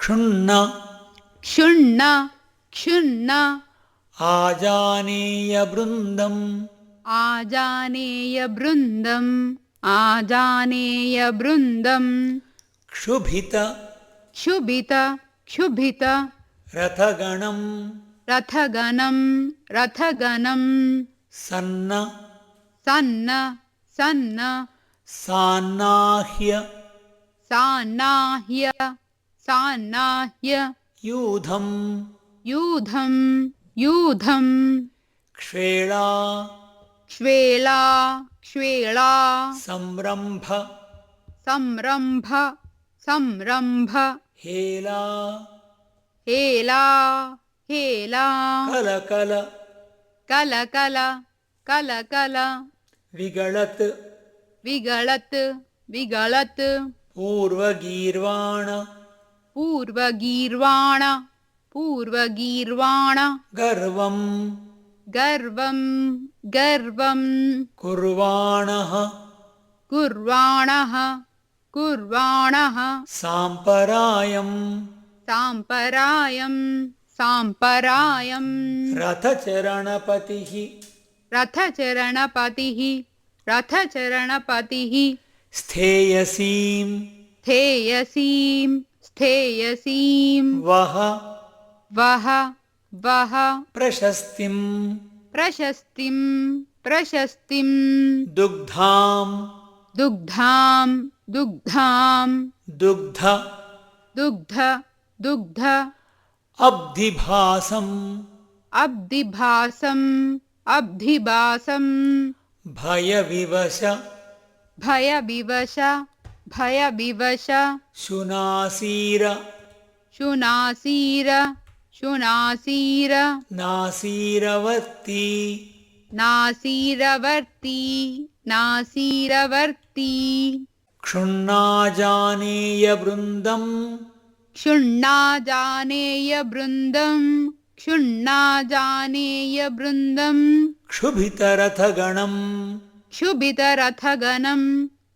क्षुण्ण क्षुण्ण क्षुण्ण आजानेयवृन्दम् आजानेयवृन्दम् आजानेयवृन्दम् क्षुभित क्षुभित क्षुभित रथगणम् रथगणम् रथगणम् सन्न सन्न सन्न सान्नाह्य सान्नाह्य सान्नाह्य यूधम् यूधम् यूधम् क्ष्वेळा क्ष्वेळा क्ष्वेळा संरम्भ संरम्भ संरम्भ हेला हेला हेला कलकल कलकल कलकल विगळत् विगळत् विगळत् पूर्वगीर्वाण पूर्वगीर्वाण पूर्वगीर्वाण गर्वम् गर्वं गर्वं कुर्वाणः कुर्वाणः कुर्वाणः साम्परायम् साम्परायं साम्परायं रथचरणपतिः रथचरणपतिः रथचरणपतिः स्थेयसीम् स्थेयसीं स्थेयसीं वह वह वह प्रशस्तिम् प्रशस्तिं प्रशस्तिं दुग्धाम् दुग्धां दुग्धां दुग्ध दुग्ध दुग्ध अब्धिभासम् अब्धिभासम् अब्धिभासम् भयविवश भयविवश भयविवश शुनासीर शुनासीर शुनासीर नासीरवर्ती नासीरवर्ती नासीरवर्ती क्षुण्णाजानेयवृन्दम् क्षुण्णाजानेयवृन्दम् क्षुण्णाजानेयवृन्दम् क्षुभितरथगणम् क्षुभितरथगणम्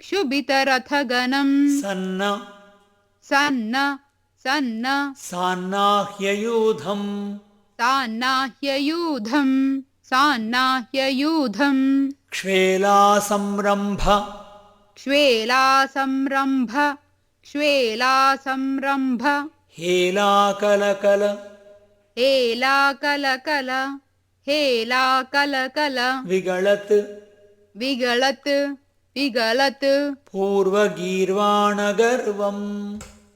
क्षुभितरथगणम् सन्न सन्न सन्न सान्नाह्ययूधम् सान्नाह्ययूधम् सान्नाह्ययूधम् क्ष्वेलासंरम्भ क्ष्वेलासंरम्भ क्ष्वेलासंरम्भ हेलाकलकल हेलाकलकल हेलाकलकल विगळत् विगळत् विगळत् पूर्वगीर्वाणगर्वम्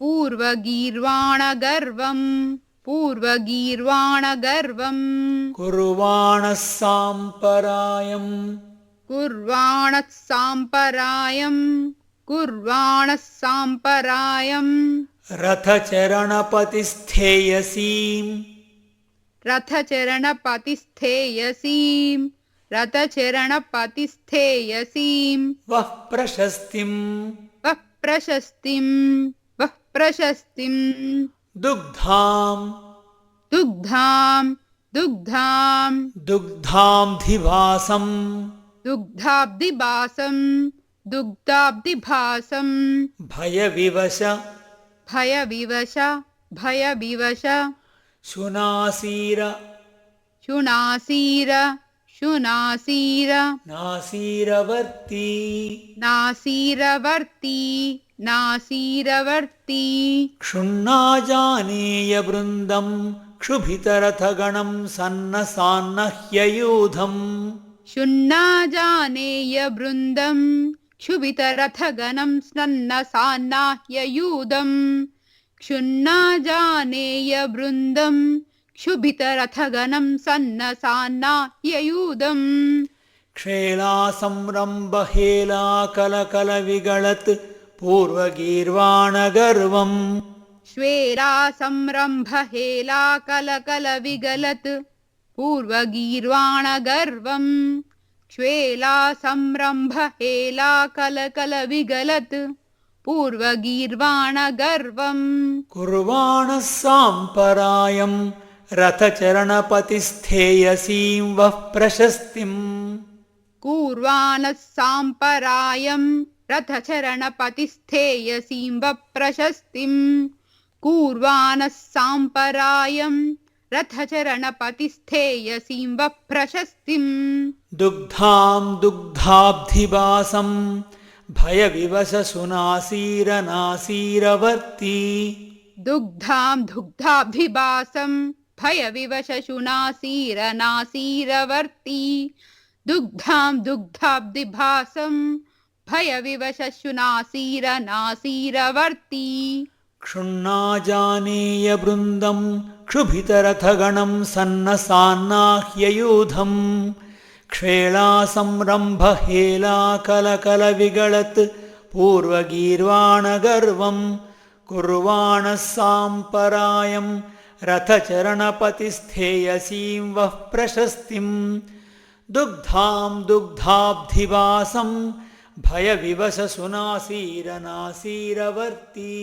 पूर्वगीर्वाणगर्वम् पूर्वगीर्वाणगर्वम् कुर्वाणः साम्परायम् कुर्वाणः साम्परायम् कुर्वाणः साम्परायम् रथचरणपतिस्थेयसीम् रथचरणपतिस्थेयसीं रथचरणपतिस्थेयसीं वः प्रशस्तिम् वः प्रशस्तिं वः प्रशस्तिं दुग्धाम् दुग्धां दुग्धां दुग्धाब्धिभासम् दुग्धाब्धिभासं दुग्धाब्धिभासं भयविवश भयविवश भयविवश शुनासीर शुनासीर शुनासीर नासीरवर्ती नासीरवर्ती नासीरवर्ती क्षुण्णाजानेयवृन्दम् क्षुभितरथगणम् सन्नसान्नह्ययूधम् क्षुण्णाजानेयवृन्दम् क्षुभितरथगणम् सन्नसान्नाह्ययूधम् क्षुण्णाजानेयवृन्दम् क्षुभितरथगणम् सन्नसान्नाह्ययूधम् क्ष्वेलासंरम्भहेलाकलकलविगळत् पूर्वगीर्वाणगर्वम् श्वेलासंरम्भ हेलाकलकलविगलत् पूर्वगीर्वाणगर्वम् श्वेलासंरम्भ हेलाकलकलविगलत् पूर्वगीर्वाणगर्वम् कुर्वाणः साम्परायम् रथचरणपतिस्थेयसीं वः प्रशस्तिम् कुर्वाणः साम्परायम् रथचरणपतिस्थेयसीं वः प्रशस्तिम् कूर्वाणः साम्परायम् रथचरणपतिस्थेयसीं वप्रशस्तिम् दुग्धां दुग्धाब्धिवासं भयविवशसुनासीरनासीरवर्ती दुग्धां दुग्धाभिभासं भयविवशशुनासीरनासीरवर्ती दुग्धां दुग्धाब्धिभासं भयविवशशुनासीरनासीरवर्ती क्षुण्णाजानेयवृन्दं क्षुभितरथगणं सन्नसान्नाह्ययूधम् क्षेळासंरम्भहेलाकलकलविगळत् पूर्वगीर्वाणगर्वं कुर्वाणः साम्परायं रथचरणपतिस्थेयसीं वः प्रशस्तिं दुग्धां दुग्धाब्धिवासं भयविवशसुनासीरनासीरवर्ती